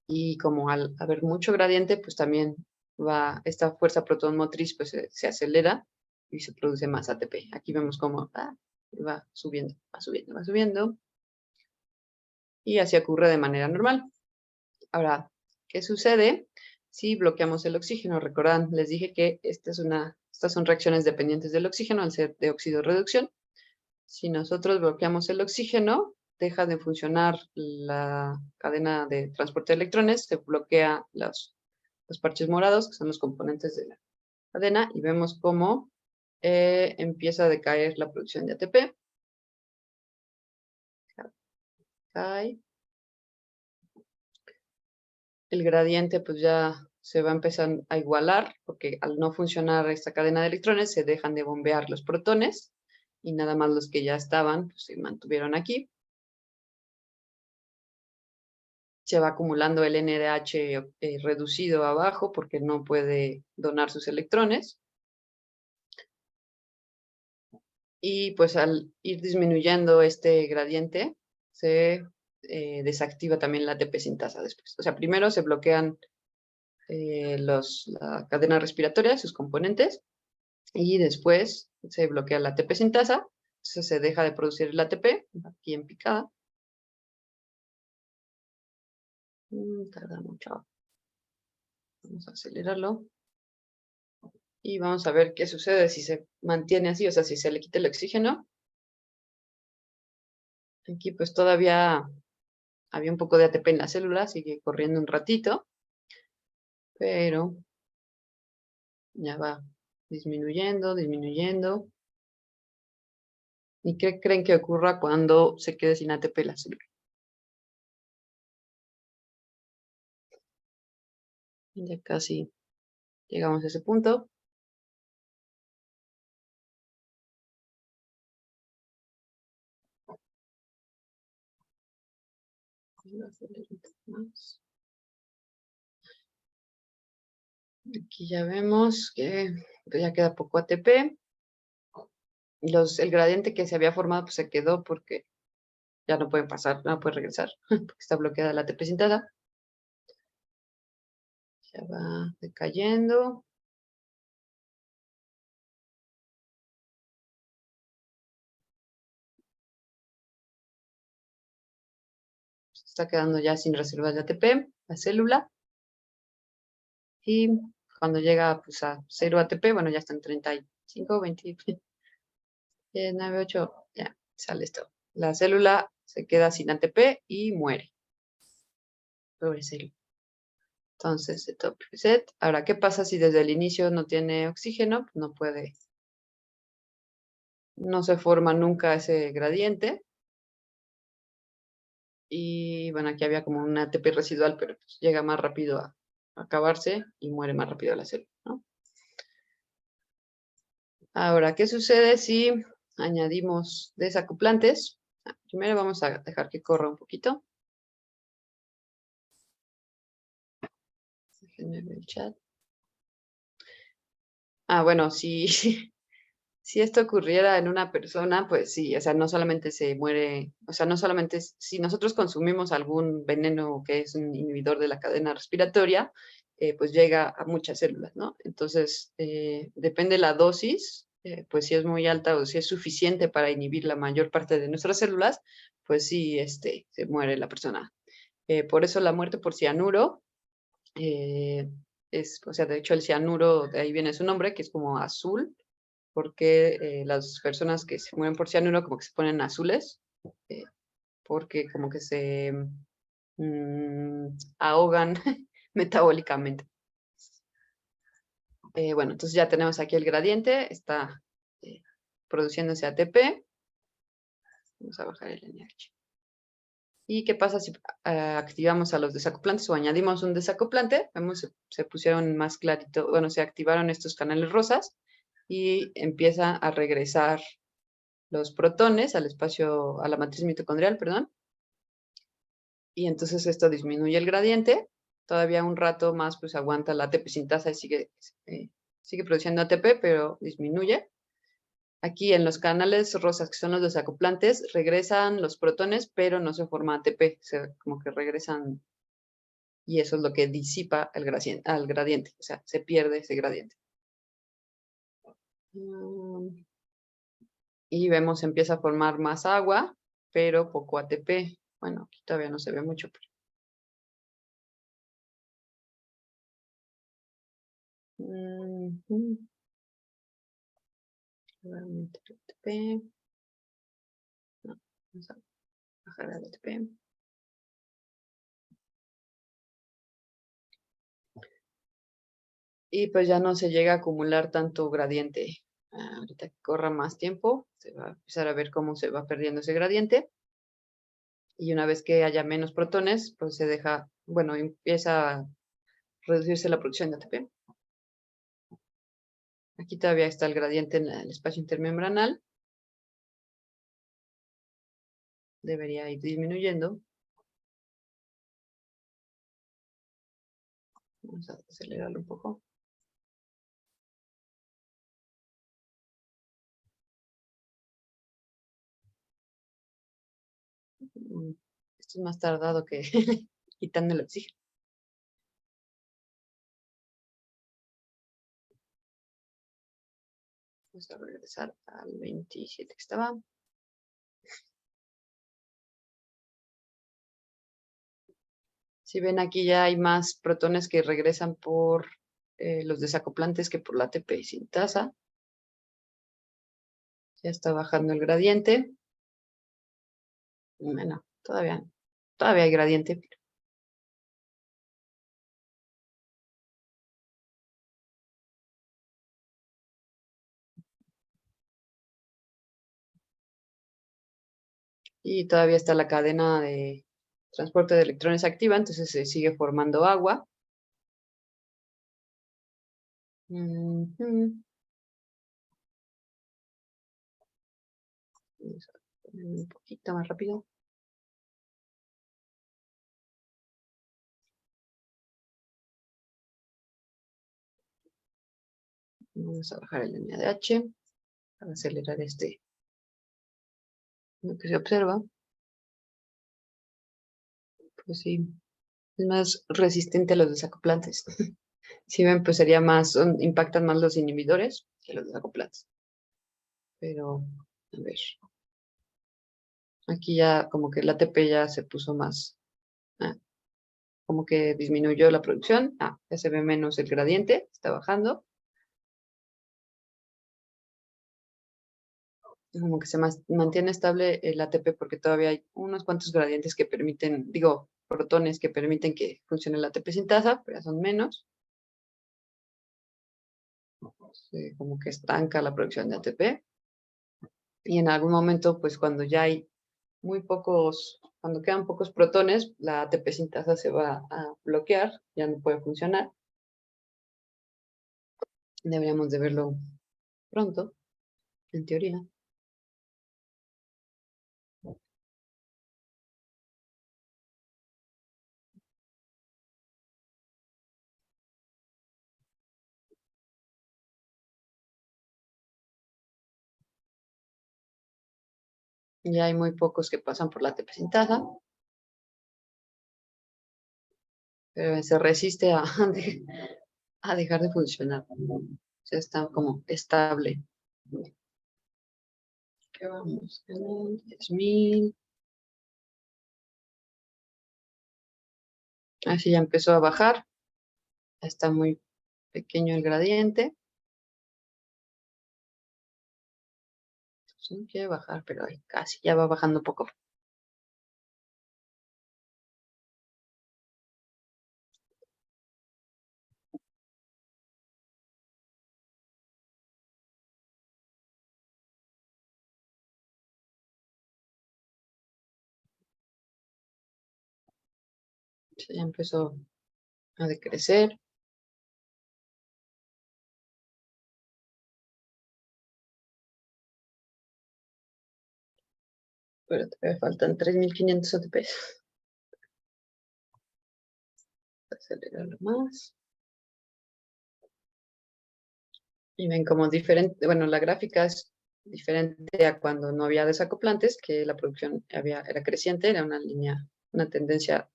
Y como al haber mucho gradiente, pues también esta fuerza protón motriz pues se acelera y se produce más ATP. Aquí vemos cómo va subiendo, va subiendo, va subiendo. Y así ocurre de manera normal. Ahora, ¿qué sucede si bloqueamos el oxígeno? Recordan, les dije que estas son reacciones dependientes del oxígeno al ser de óxido-reducción. Si nosotros bloqueamos el oxígeno, deja de funcionar la cadena de transporte de electrones, se bloquea los parches morados, que son los componentes de la cadena, y vemos cómo empieza a decaer la producción de ATP. Cae. El gradiente pues ya se va a empezar a igualar, porque al no funcionar esta cadena de electrones, se dejan de bombear los protones, y nada más los que ya estaban pues, se mantuvieron aquí. Se va acumulando el NADH reducido abajo porque no puede donar sus electrones. Y pues al ir disminuyendo este gradiente, se desactiva también la ATP sintasa después. O sea, primero se bloquean la cadena respiratoria, sus componentes, y después se bloquea la ATP sintasa, entonces se deja de producir el ATP, aquí en picada. Tarda mucho. Vamos a acelerarlo. Y vamos a ver qué sucede si se mantiene así, o sea, si se le quita el oxígeno. Aquí pues todavía había un poco de ATP en la célula, sigue corriendo un ratito, pero ya va disminuyendo, disminuyendo. ¿Y qué creen que ocurra cuando se quede sin ATP la célula? Ya casi llegamos a ese punto. Voy a acelerar un poco más. Aquí ya vemos que pues, ya queda poco ATP. El gradiente que se había formado pues, se quedó porque ya no pueden pasar, no puede regresar, porque está bloqueada la ATP sintada. Ya va decayendo. Se está quedando ya sin reservas de ATP, la célula. Y cuando llega pues, a 0 ATP, bueno, ya están 35, 20, 9, 8, ya sale esto. La célula se queda sin ATP y muere. Pobre célula. Entonces, stop reset. Ahora, ¿qué pasa si desde el inicio no tiene oxígeno? Pues no puede, no se forma nunca ese gradiente. Y bueno, aquí había como un ATP residual, pero pues llega más rápido a acabarse y muere más rápido la célula, ¿no? Ahora, ¿qué sucede si añadimos desacoplantes? Primero vamos a dejar que corra un poquito. Déjenme ver el chat. Bueno, si, si esto ocurriera en una persona, pues sí, o sea, no solamente se muere, o sea, no solamente si nosotros consumimos algún veneno que es un inhibidor de la cadena respiratoria, pues llega a muchas células, ¿no? Entonces, depende la dosis, pues si es muy alta o si es suficiente para inhibir la mayor parte de nuestras células, pues sí, se muere la persona. Por eso la muerte por cianuro o sea, de hecho el cianuro, de ahí viene su nombre, que es como azul, porque las personas que se mueren por cianuro como que se ponen azules, eh, porque como que se ahogan metabólicamente. Bueno, entonces ya tenemos aquí el gradiente, está eh, produciéndose ATP. Vamos a bajar el NH. ¿Y qué pasa si activamos a los desacoplantes o añadimos un desacoplante? Vemos, se pusieron más clarito, bueno, se activaron estos canales rosas y empieza a regresar los protones al espacio, a la matriz mitocondrial, perdón. Y entonces esto disminuye el gradiente. Todavía un rato más pues aguanta la ATP sintasa y sigue produciendo ATP, pero disminuye. Aquí en los canales rosas, que son los desacoplantes, regresan los protones, pero no se forma ATP, como que regresan y eso es lo que disipa al gradiente, o sea, se pierde ese gradiente. Y vemos, empieza a formar más agua, pero poco ATP. Bueno, aquí todavía no se ve mucho. Nuevamente el ATP. No, vamos a bajar el ATP. Y pues ya no se llega a acumular tanto gradiente. Ahorita que corra más tiempo, se va a empezar a ver cómo se va perdiendo ese gradiente. Y una vez que haya menos protones, pues se deja, bueno, empieza a reducirse la producción de ATP. Aquí todavía está el gradiente en el espacio intermembranal. Debería ir disminuyendo. Vamos a acelerarlo un poco. Esto es más tardado que quitando el oxígeno. Vamos a regresar al 27 que estaba. Si ven aquí ya hay más protones que regresan por los desacoplantes que por la ATP sintasa. Ya está bajando el gradiente. Bueno, todavía no. todavía hay gradiente. Y todavía está la cadena de transporte de electrones activa, entonces se sigue formando agua. Ujú. Vamos a poner un poquito más rápido. Vamos a bajar el NADH para acelerar lo que se observa. Pues sí, es más resistente a los desacoplantes. Si ven, pues sería más, impactan más los inhibidores que los desacoplantes. Pero, a ver, aquí ya como que el ATP ya se puso más, ah, como que disminuyó la producción. Ya se ve menos el gradiente, está bajando. Como que se mantiene estable el ATP porque todavía hay unos cuantos gradientes que permiten, digo, protones que permiten que funcione el ATP sintasa, pero ya son menos. Como que estanca la producción de ATP. Y en algún momento, pues cuando ya hay muy pocos, cuando quedan pocos protones, la ATP sintasa se va a bloquear, ya no puede funcionar. Deberíamos de verlo pronto, en teoría. Ya hay muy pocos que pasan por la ATP sintasa, pero se resiste a dejar de funcionar. Ya está como estable. ¿Qué vamos? 10.000. Así ya empezó a bajar. Ya está muy pequeño el gradiente. Sí, quiere bajar, pero ahí casi ya va bajando poco. Sí, ya empezó a decrecer. Pero todavía faltan 3.500 ATP. Acelerarlo más. Y ven como diferente, bueno, la gráfica es diferente a cuando no había desacoplantes, que la producción era creciente, era una línea, una tendencia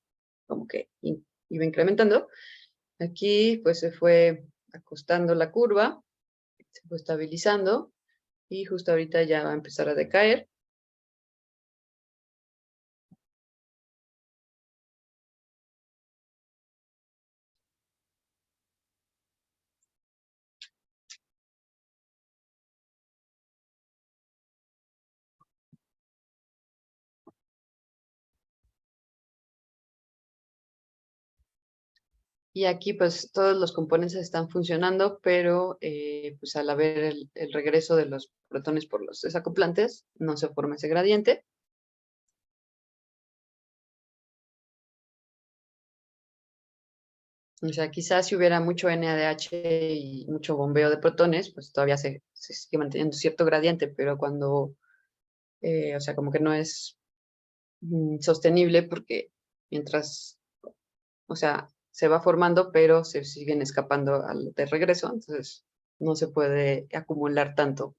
como que iba incrementando. Aquí pues se fue acostando la curva, se fue estabilizando y justo ahorita ya va a empezar a decaer. Y aquí pues todos los componentes están funcionando, pero pues al haber el regreso de los protones por los desacoplantes, no se forma ese gradiente. O sea, quizás si hubiera mucho NADH y mucho bombeo de protones, pues todavía se sigue manteniendo cierto gradiente, pero cuando, o sea, como que no es sostenible porque mientras, o sea, se va formando, pero se siguen escapando de regreso, entonces no se puede acumular tanto.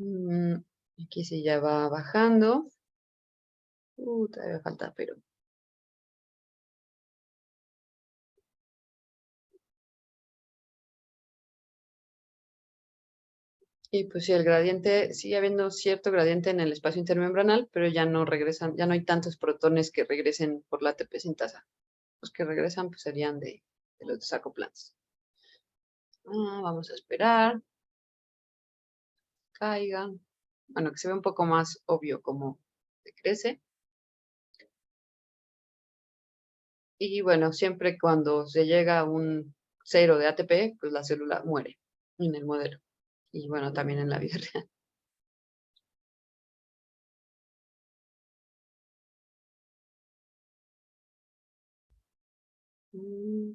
Mm, Aquí sí ya va bajando. Todavía falta, pero... Y pues sí, el gradiente, sigue habiendo cierto gradiente en el espacio intermembranal, pero ya no regresan, ya no hay tantos protones que regresen por la ATP sintasa. Los que regresan pues serían de los desacoplantes. Vamos a esperar, caigan. Bueno, que se ve un poco más obvio como decrece. Y bueno, siempre cuando se llega a un 0 de ATP, pues la célula muere en el modelo. Y bueno, también en la vida real. Mm,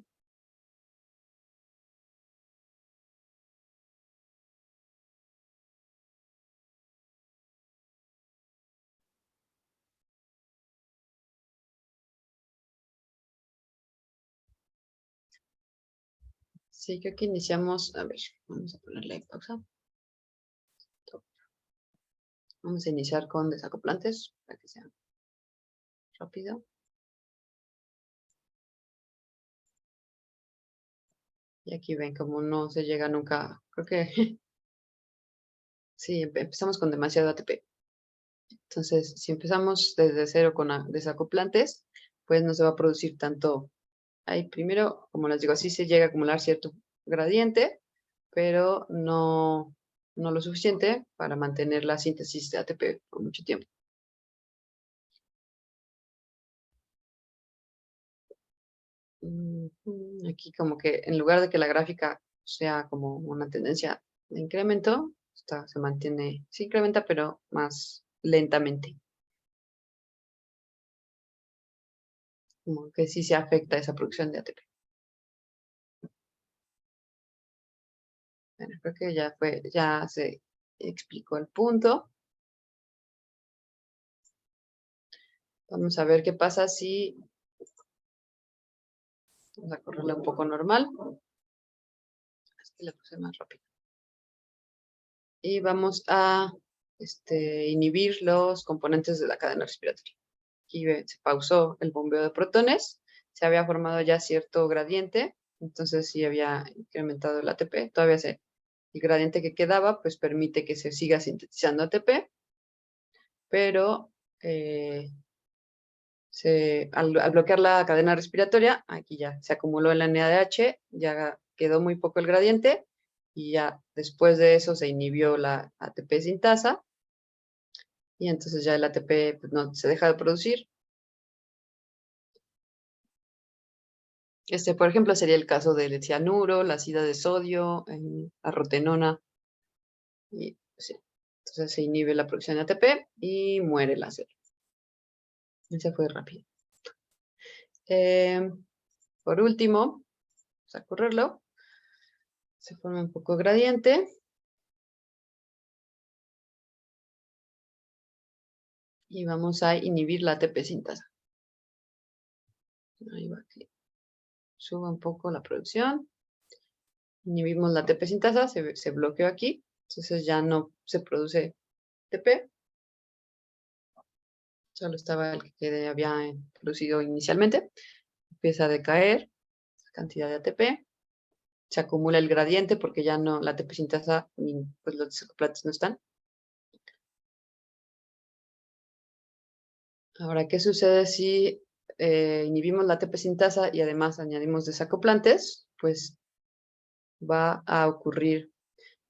Sí, creo que iniciamos, a ver, vamos a ponerle pausa. Vamos a iniciar con desacoplantes para que sea rápido. Y aquí ven como no se llega nunca, creo que sí, empezamos con demasiado ATP. Entonces, si empezamos desde cero con desacoplantes, pues no se va a producir tanto. Ahí primero, como les digo, así se llega a acumular cierto gradiente, pero no lo suficiente para mantener la síntesis de ATP por mucho tiempo. Aquí como que en lugar de que la gráfica sea como una tendencia de incremento, se mantiene, sí incrementa, pero más lentamente. Como que sí se afecta esa producción de ATP. Bueno, creo que ya se explicó el punto. Vamos a ver qué pasa si, vamos a correrla un poco normal. Es que le puse más rápido. Y vamos a inhibir los componentes de la cadena respiratoria. Aquí se pausó el bombeo de protones, se había formado ya cierto gradiente, entonces sí había incrementado el ATP, el gradiente que quedaba pues permite que se siga sintetizando ATP, pero al bloquear la cadena respiratoria, aquí ya se acumuló el NADH, ya quedó muy poco el gradiente, y ya después de eso se inhibió la ATP sintasa, y entonces ya el ATP pues, no se deja de producir. Por ejemplo, sería el caso del cianuro, la ácida de sodio, la rotenona, y sí. Entonces se inhibe la producción de ATP y muere la célula. Ese fue rápido. Por último, vamos a correrlo. Se forma un poco gradiente. Y vamos a inhibir la ATP sintasa. Ahí va, que suba un poco la producción. Inhibimos la ATP sintasa, se bloqueó aquí. Entonces ya no se produce ATP. Solo estaba el que había producido inicialmente. Empieza a decaer la cantidad de ATP. Se acumula el gradiente porque ya no, la ATP sintasa, pues los desacoplantes no están. Ahora, ¿qué sucede si inhibimos la ATP sintasa y además añadimos desacoplantes? Pues va a ocurrir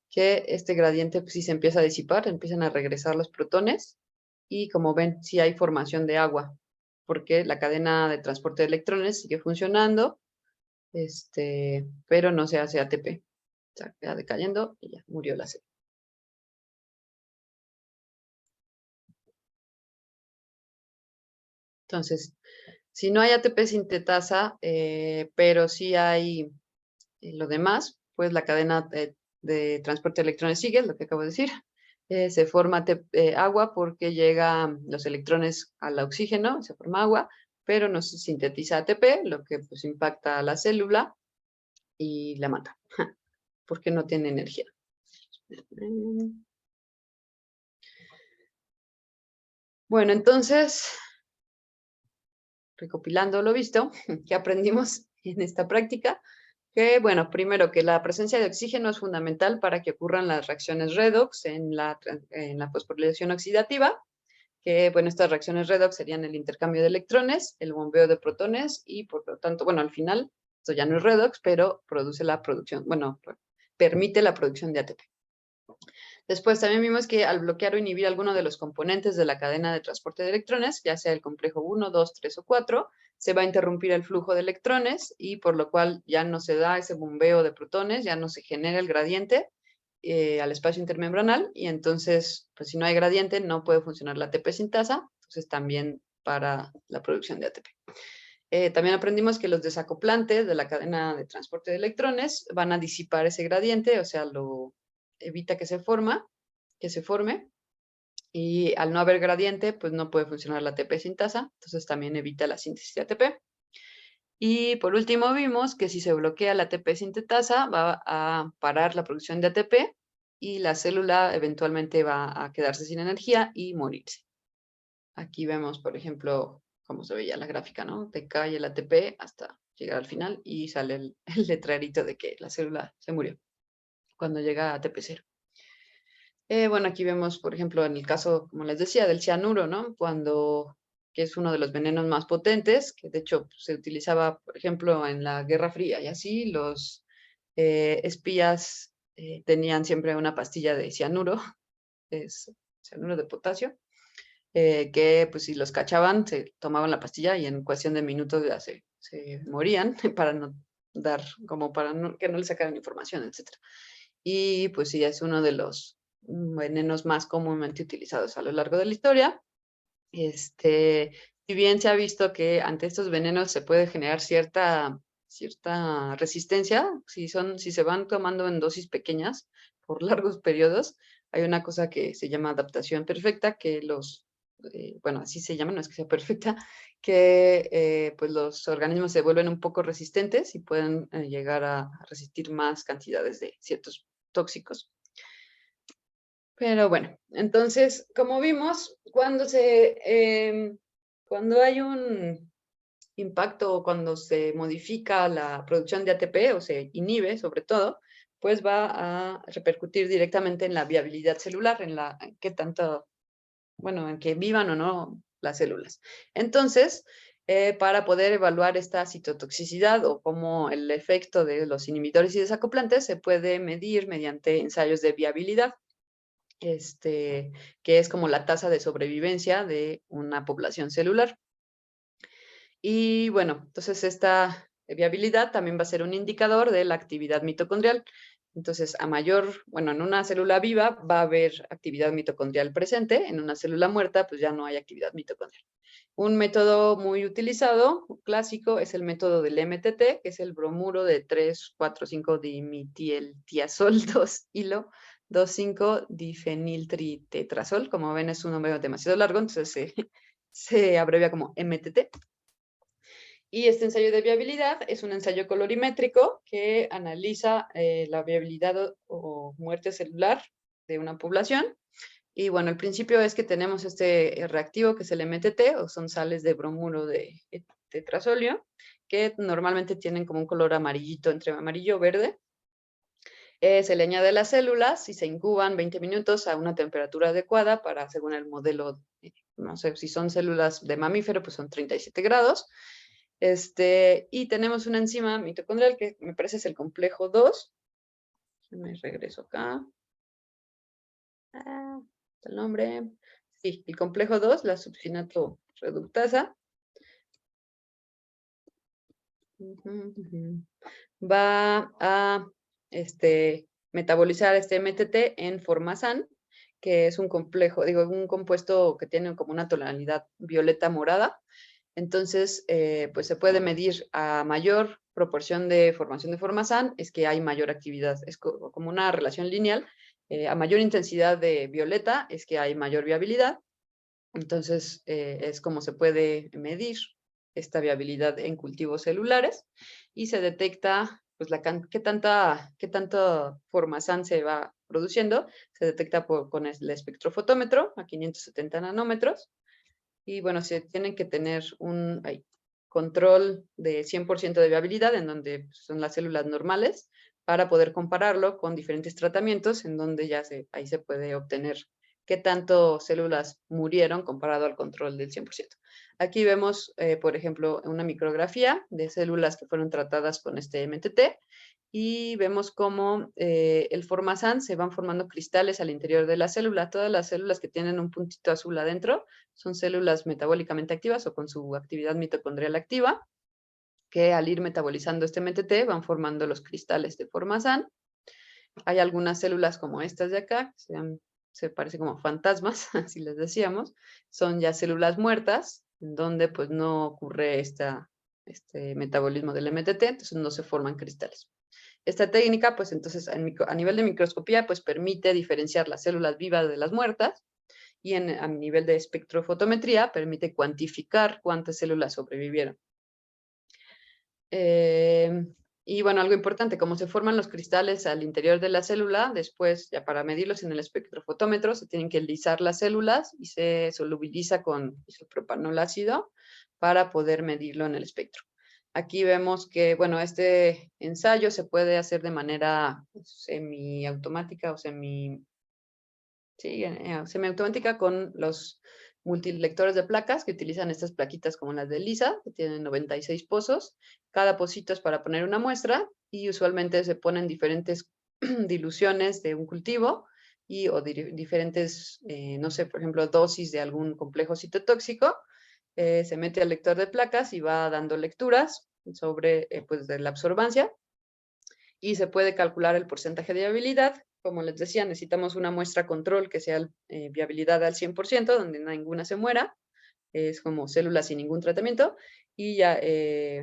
que este gradiente pues, sí se empieza a disipar, empiezan a regresar los protones y como ven, sí hay formación de agua, porque la cadena de transporte de electrones sigue funcionando, pero no se hace ATP. O sea, queda decayendo y ya murió la célula. Entonces, si no hay ATP sintetasa, pero sí hay lo demás, pues la cadena de transporte de electrones sigue, lo que acabo de decir. Se forma agua porque llegan los electrones al oxígeno, se forma agua, pero no se sintetiza ATP, lo que pues impacta a la célula y la mata, porque no tiene energía. Bueno, entonces, recopilando lo visto, ¿qué aprendimos en esta práctica? Que, bueno, primero que la presencia de oxígeno es fundamental para que ocurran las reacciones redox en la fosforilación oxidativa, que, bueno, estas reacciones redox serían el intercambio de electrones, el bombeo de protones y, por lo tanto, bueno, al final, esto ya no es redox, pero produce la producción, bueno, permite la producción de ATP. Después también vimos que al bloquear o inhibir alguno de los componentes de la cadena de transporte de electrones, ya sea el complejo 1, 2, 3 o 4, se va a interrumpir el flujo de electrones y por lo cual ya no se da ese bombeo de protones, ya no se genera el gradiente al espacio intermembranal y entonces, pues si no hay gradiente, no puede funcionar la ATP sintasa, entonces también para la producción de ATP. También aprendimos que los desacoplantes de la cadena de transporte de electrones van a disipar ese gradiente, o sea, lo evita que se forme, y al no haber gradiente, pues no puede funcionar la ATP sintasa, entonces también evita la síntesis de ATP. Y por último vimos que si se bloquea la ATP sintetasa, va a parar la producción de ATP y la célula eventualmente va a quedarse sin energía y morirse. Aquí vemos, por ejemplo, cómo se veía la gráfica, ¿no? Decae el ATP hasta llegar al final y sale el letrerito de que la célula se murió cuando llega a ATP 0. Bueno, aquí vemos, por ejemplo, en el caso, como les decía, del cianuro, ¿no? Que es uno de los venenos más potentes, que de hecho pues, se utilizaba, por ejemplo, en la Guerra Fría y así, los espías tenían siempre una pastilla de cianuro, es cianuro de potasio, que pues si los cachaban, se tomaban la pastilla y en cuestión de minutos ya se morían para no dar, como que no le sacaran información, etcétera. Y pues sí, es uno de los venenos más comúnmente utilizados a lo largo de la historia. Si bien se ha visto que ante estos venenos se puede generar cierta resistencia, si se van tomando en dosis pequeñas por largos periodos, hay una cosa que se llama adaptación perfecta, que bueno, así se llama, no es que sea perfecta, que pues los organismos se vuelven un poco resistentes y pueden llegar a resistir más cantidades de ciertos tóxicos. Pero bueno, entonces, como vimos, cuando hay un impacto o cuando se modifica la producción de ATP o se inhibe sobre todo, pues va a repercutir directamente en la viabilidad celular, en qué tanto, bueno, en que vivan o no las células. Entonces, para poder evaluar esta citotoxicidad o cómo el efecto de los inhibidores y desacoplantes se puede medir mediante ensayos de viabilidad. Que es como la tasa de sobrevivencia de una población celular. Y bueno, entonces esta viabilidad también va a ser un indicador de la actividad mitocondrial. Entonces, bueno, en una célula viva va a haber actividad mitocondrial presente, en una célula muerta pues ya no hay actividad mitocondrial. Un método muy utilizado, clásico, es el método del MTT, que es el bromuro de 3,4,5 dimetieltiazol 2-hilo 2,5-difeniltritetrazol. Como ven, es un nombre demasiado largo, entonces se abrevia como MTT. Y este ensayo de viabilidad es un ensayo colorimétrico que analiza la viabilidad o muerte celular de una población. Y bueno, el principio es que tenemos este reactivo que es el MTT, o son sales de bromuro de tetrazolio, que normalmente tienen como un color amarillito, entre amarillo y verde. Se le añade a las células y se incuban 20 minutos a una temperatura adecuada para, según el modelo, no sé, si son células de mamífero, pues son 37 grados. Y tenemos una enzima mitocondrial que me parece es el complejo 2. Me regreso acá. El nombre. Sí, el complejo 2, la succinato reductasa. Va a metabolizar este MTT en formazán, que es un compuesto que tiene como una tonalidad violeta morada. Entonces, pues se puede medir a mayor proporción de formación de formazán, es que hay mayor actividad, es como una relación lineal. A mayor intensidad de violeta es que hay mayor viabilidad. Entonces, es como se puede medir esta viabilidad en cultivos celulares y se detecta pues qué tanto formazán se va produciendo. Se detecta con el espectrofotómetro a 570 nanómetros. Y bueno, se tienen que tener un control de 100% de viabilidad, en donde son las células normales, para poder compararlo con diferentes tratamientos, en donde ahí se puede obtener qué tanto células murieron comparado al control del 100%. Aquí vemos, por ejemplo, una micrografía de células que fueron tratadas con este MTT, y vemos cómo el formazán se van formando cristales al interior de la célula. Todas las células que tienen un puntito azul adentro son células metabólicamente activas o con su actividad mitocondrial activa, que al ir metabolizando este MTT van formando los cristales de formazán. Hay algunas células como estas de acá, que se parecen como fantasmas, así les decíamos, son ya células muertas, en donde pues no ocurre este metabolismo del MTT, entonces no se forman cristales. Esta técnica, pues entonces a nivel de microscopía, pues permite diferenciar las células vivas de las muertas, y a nivel de espectrofotometría permite cuantificar cuántas células sobrevivieron. Y bueno, algo importante, como se forman los cristales al interior de la célula, después, ya para medirlos en el espectrofotómetro, se tienen que lisar las células y se solubiliza con isopropanol ácido para poder medirlo en el espectro. Aquí vemos que, bueno, este ensayo se puede hacer de manera semiautomática o semiautomática con los multilectores de placas que utilizan estas plaquitas como las de Lisa, que tienen 96 pozos. Cada pocito es para poner una muestra y usualmente se ponen diferentes diluciones de un cultivo o diferentes, no sé, por ejemplo, dosis de algún complejo citotóxico. Se mete al lector de placas y va dando lecturas sobre pues, de la absorbancia, y se puede calcular el porcentaje de viabilidad. Como les decía, necesitamos una muestra control que sea viabilidad al 100%, donde ninguna se muera, es como células sin ningún tratamiento, y ya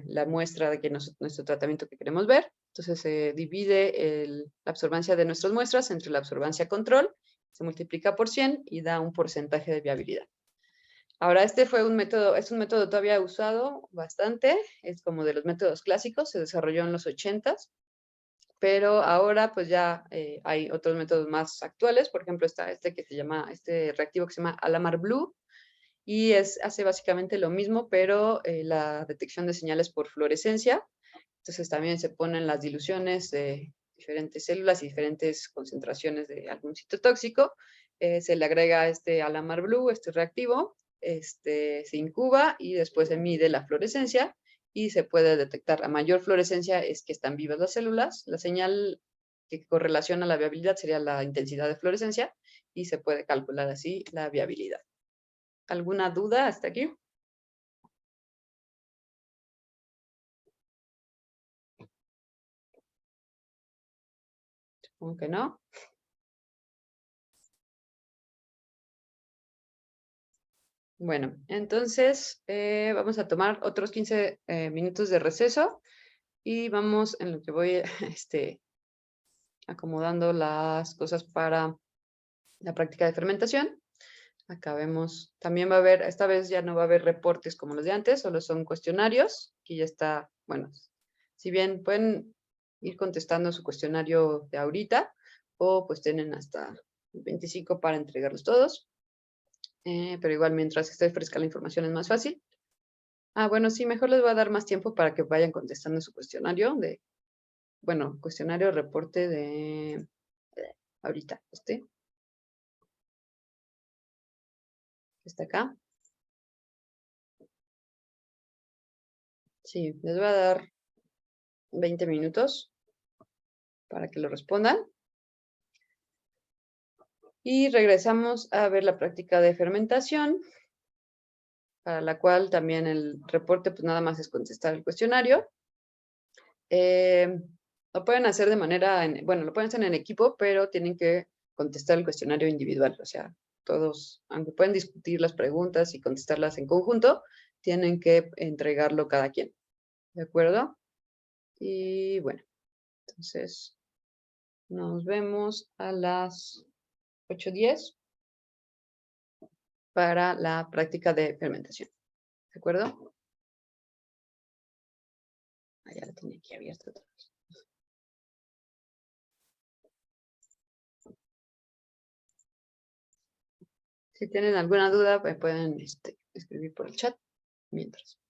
la muestra de que nuestro tratamiento que queremos ver. Entonces se divide la absorbancia de nuestras muestras entre la absorbancia control, se multiplica por 100 y da un porcentaje de viabilidad. Ahora, este fue es un método todavía usado bastante, es como de los métodos clásicos, se desarrolló en los 80s, pero ahora pues ya hay otros métodos más actuales. Por ejemplo, está este reactivo que se llama Alamar Blue, y hace básicamente lo mismo, pero la detección de señales por fluorescencia. Entonces también se ponen las diluciones de diferentes células y diferentes concentraciones de algún citotóxico. Se le agrega este Alamar Blue, este reactivo, se incuba y después se mide la fluorescencia y se puede detectar. A mayor fluorescencia es que están vivas las células. La señal que correlaciona la viabilidad sería la intensidad de fluorescencia y se puede calcular así la viabilidad. ¿Alguna duda hasta aquí? Supongo que no. Bueno, entonces vamos a tomar otros 15 minutos de receso y vamos en lo que voy acomodando las cosas para la práctica de fermentación. Acá vemos, también va a haber, esta vez ya no va a haber reportes como los de antes, solo son cuestionarios. Aquí ya está, bueno, si bien pueden ir contestando su cuestionario de ahorita, o pues tienen hasta el 25 para entregarlos todos. Pero igual mientras esté fresca la información es más fácil. Ah, bueno, sí, mejor les voy a dar más tiempo para que vayan contestando su cuestionario bueno, cuestionario reporte de ahorita, está acá. Sí, les voy a dar 20 minutos para que lo respondan. Y regresamos a ver la práctica de fermentación, para la cual también el reporte, pues nada más es contestar el cuestionario. Lo pueden hacer de manera, bueno, lo pueden hacer en equipo, pero tienen que contestar el cuestionario individual. O sea, todos, aunque pueden discutir las preguntas y contestarlas en conjunto, tienen que entregarlo cada quien. ¿De acuerdo? Y bueno, entonces nos vemos a las 8:10 para la práctica de fermentación. ¿De acuerdo? Ah, ya la tenía aquí abierta otra vez. Si tienen alguna duda, me pueden escribir por el chat mientras.